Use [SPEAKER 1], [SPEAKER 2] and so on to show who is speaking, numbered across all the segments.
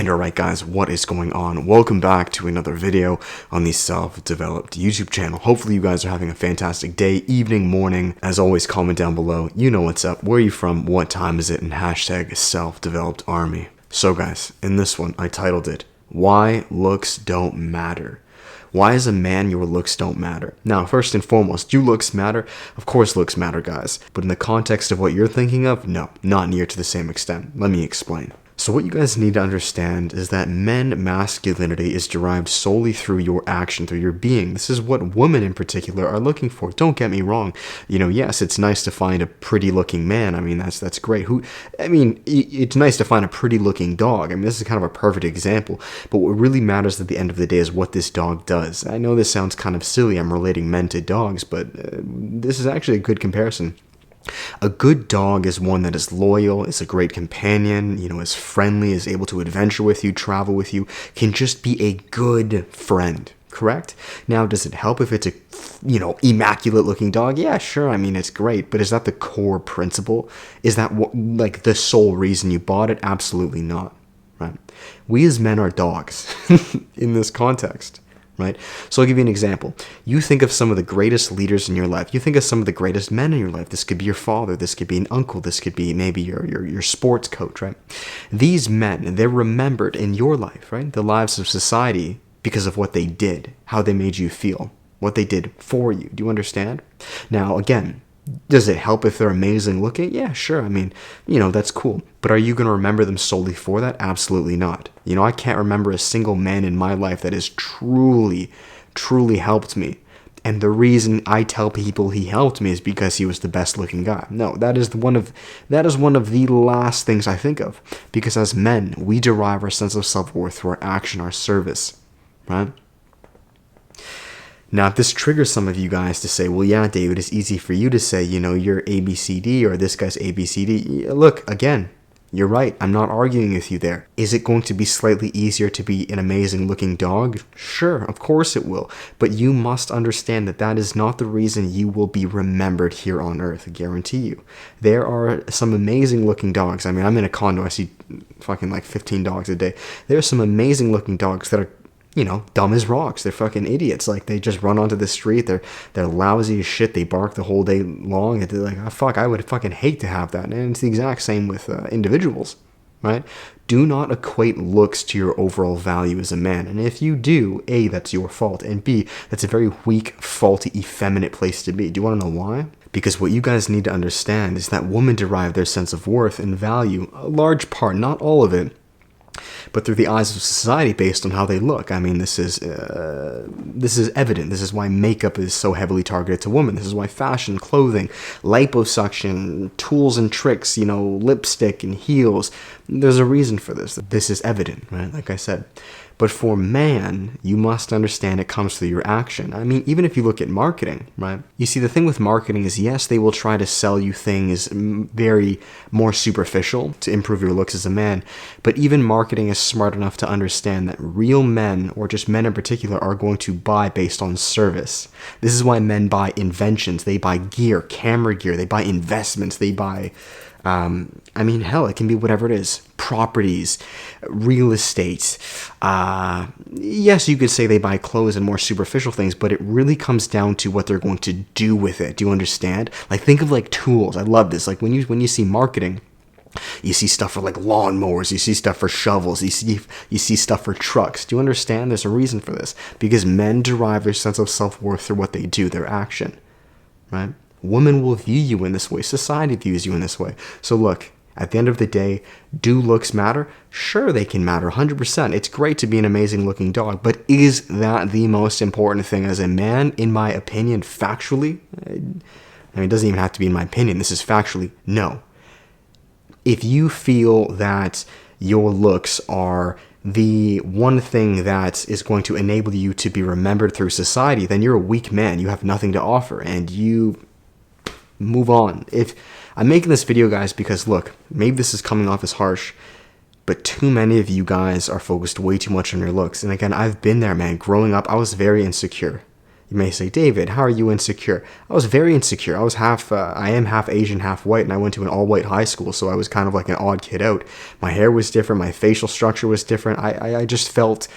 [SPEAKER 1] And alright guys, what is going on? Welcome back to another video on the Self-Developed YouTube channel. Hopefully you guys are having a fantastic day, evening, morning. As always, comment down below. You know what's up, where are you from, what time is it, and hashtag Self-Developed Army. So guys, in this one, I titled it, Why Looks Don't Matter. Why as a man your looks don't matter? Now, first and foremost, do looks matter? Of course looks matter, guys. But in the context of what you're thinking of, no, not near to the same extent. Let me explain. So what you guys need to understand is that men masculinity is derived solely through your action, through your being. This is what women in particular are looking for. Don't get me wrong. You know, yes, it's nice to find a pretty looking man. I mean, that's great. It's nice to find a pretty looking dog. I mean, this is kind of a perfect example. But what really matters at the end of the day is what this dog does. I know this sounds kind of silly. I'm relating men to dogs, but this is actually a good comparison. A good dog is one that is loyal, is a great companion, is friendly, is able to adventure with you, travel with you, can just be a good friend, correct? Now, does it help if it's a, immaculate looking dog? Yeah, sure, I mean, it's great, but is that the core principle? Is that like the sole reason you bought it? Absolutely not, right? We as men are dogs in this context. Right? So I'll give you an example. You think of some of the greatest leaders in your life. You think of some of the greatest men in your life. This could be your father. This could be an uncle. This could be maybe your sports coach, right? These men, they're remembered in your life, right? The lives of society because of what they did, how they made you feel, what they did for you. Do you understand? Now, again, does it help if they're amazing looking? Yeah, sure. I mean, that's cool. But are you going to remember them solely for that? Absolutely not. I can't remember a single man in my life that has truly, truly helped me. And the reason I tell people he helped me is because he was the best looking guy. No, that is one of the last things I think of. Because as men, we derive our sense of self-worth through our action, our service, right? Now, if this triggers some of you guys to say, well, yeah, David, it's easy for you to say, you're ABCD or this guy's ABCD. Look, again, you're right. I'm not arguing with you there. Is it going to be slightly easier to be an amazing looking dog? Sure, of course it will. But you must understand that that is not the reason you will be remembered here on Earth, I guarantee you. There are some amazing looking dogs. I mean, I'm in a condo. I see fucking like 15 dogs a day. There are some amazing looking dogs that are dumb as rocks. They're fucking idiots. Like, they just run onto the street. They're lousy as shit. They bark the whole day long. And they're like, oh, fuck, I would fucking hate to have that. And it's the exact same with individuals, right? Do not equate looks to your overall value as a man. And if you do, A, that's your fault. And B, that's a very weak, faulty, effeminate place to be. Do you want to know why? Because what you guys need to understand is that women derive their sense of worth and value, a large part, not all of it, but through the eyes of society based on how they look. I mean, this is evident. This is why makeup is so heavily targeted to women. This is why fashion, clothing, liposuction, tools and tricks, lipstick and heels. There's a reason for this. This is evident, right? Like I said. But for man, you must understand it comes through your action. I mean, even if you look at marketing, right? You see, the thing with marketing is, yes, they will try to sell you things very more superficial to improve your looks as a man. But even marketing is smart enough to understand that real men, or just men in particular, are going to buy based on service. This is why men buy inventions. They buy gear, camera gear. They buy investments. They buy... hell, it can be whatever it is. Properties, real estate. Yes, you could say they buy clothes and more superficial things, but it really comes down to what they're going to do with it. Do you understand? Like, think of like tools. I love this. Like when you see marketing, you see stuff for like lawnmowers, you see stuff for shovels, you see stuff for trucks. Do you understand? There's a reason for this. Because men derive their sense of self-worth through what they do, their action, right? Women will view you in this way. Society views you in this way. So look, at the end of the day, do looks matter? Sure, they can matter, 100%. It's great to be an amazing looking dog, but is that the most important thing as a man, in my opinion, factually? I mean, it doesn't even have to be in my opinion. This is factually, no. If you feel that your looks are the one thing that is going to enable you to be remembered through society, then you're a weak man. You have nothing to offer, and you move on. If I'm making this video, guys, because look, maybe this is coming off as harsh, but too many of you guys are focused way too much on your looks. And again, I've been there, man. Growing up, I was very insecure. You may say, David, how are you insecure? I was very insecure. I am half Asian, half white, and I went to an all-white high school, so I was kind of like an odd kid out. My hair was different. My facial structure was different. I just felt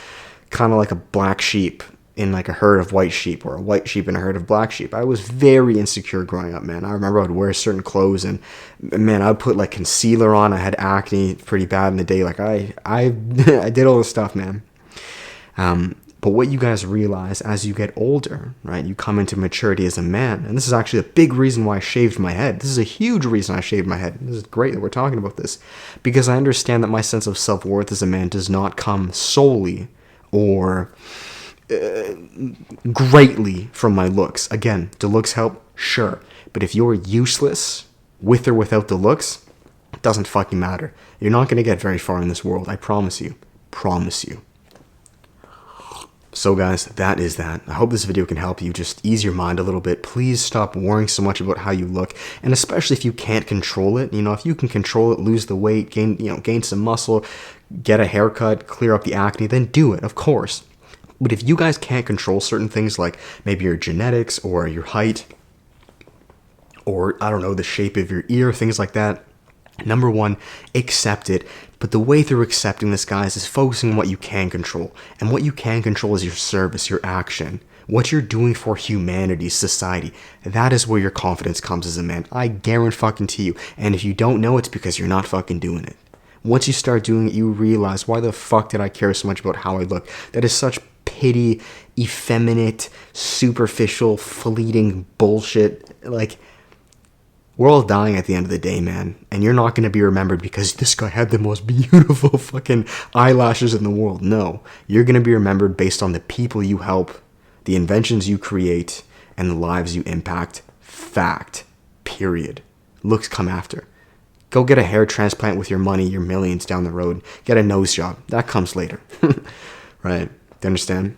[SPEAKER 1] kind of like a black sheep in like a herd of white sheep, or a white sheep in a herd of black sheep. I was very insecure growing up, man. I remember I would wear certain clothes, and man, I would put like concealer on. I had acne pretty bad in the day. Like I I did all this stuff, man. But what you guys realize as you get older, right? You come into maturity as a man. And this is actually a big reason why I shaved my head. This is a huge reason I shaved my head. This is great that we're talking about this. Because I understand that my sense of self-worth as a man does not come solely or greatly from my looks. Again, do looks help? Sure. But if you're useless with or without the looks, it doesn't fucking matter. You're not going to get very far in this world. I promise you. Promise you. So guys, that is that. I hope this video can help you just ease your mind a little bit. Please stop worrying so much about how you look, and especially if you can't control it. You know, if you can control it, lose the weight, gain some muscle, get a haircut, clear up the acne, then do it, of course. But if you guys can't control certain things like maybe your genetics or your height or, I don't know, the shape of your ear, things like that, number one, accept it. But the way through accepting this, guys, is focusing on what you can control. And what you can control is your service, your action, what you're doing for humanity, society. That is where your confidence comes as a man. I guarantee you. And if you don't know, it's because you're not fucking doing it. Once you start doing it, you realize, why the fuck did I care so much about how I look? That is such petty, effeminate, superficial, fleeting bullshit. Like, we're all dying at the end of the day, man. And you're not going to be remembered because this guy had the most beautiful fucking eyelashes in the world. No. You're going to be remembered based on the people you help, the inventions you create, and the lives you impact. Fact. Period. Looks come after. Go get a hair transplant with your money, your millions down the road. Get a nose job. That comes later. Right? Do you understand?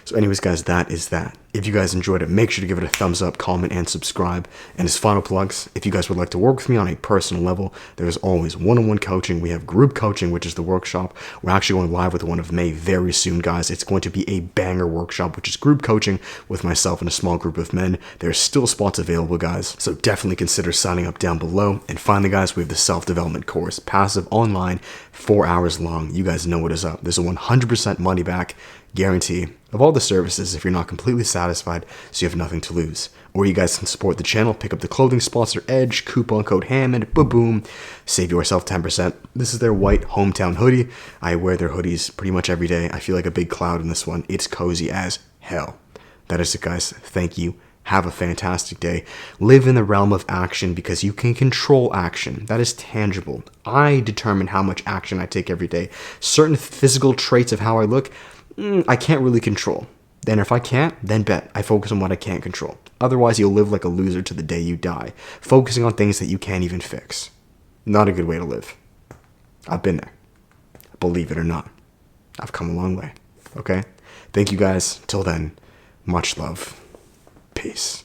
[SPEAKER 1] So anyways, guys, that is that. If you guys enjoyed it, make sure to give it a thumbs up, comment, and subscribe. And as final plugs, if you guys would like to work with me on a personal level, there's always one-on-one coaching. We have group coaching, which is the workshop. We're actually going live with one of May very soon, guys. It's going to be a banger workshop, which is group coaching with myself and a small group of men. There's still spots available, guys. So definitely consider signing up down below. And finally, guys, we have the self-development course, passive online, 4 hours long. You guys know what is up. There's a 100% money back guarantee of all the services if you're not completely satisfied, so you have nothing to lose. Or you guys can support the channel, pick up the clothing sponsor Edge, coupon code Hammond, boom, save yourself 10%. This is their white hometown hoodie. I wear their hoodies pretty much every day. I feel like a big cloud in this one. It's cozy as hell. That is it, guys. Thank you. Have a fantastic day. Live in the realm of action because you can control action. That is tangible. I determine how much action I take every day. Certain physical traits of how I look, I can't really control. Then if I can't, then bet. I focus on what I can't control. Otherwise, you'll live like a loser to the day you die, focusing on things that you can't even fix. Not a good way to live. I've been there. Believe it or not. I've come a long way. Okay? Thank you guys. Till then, much love. Peace.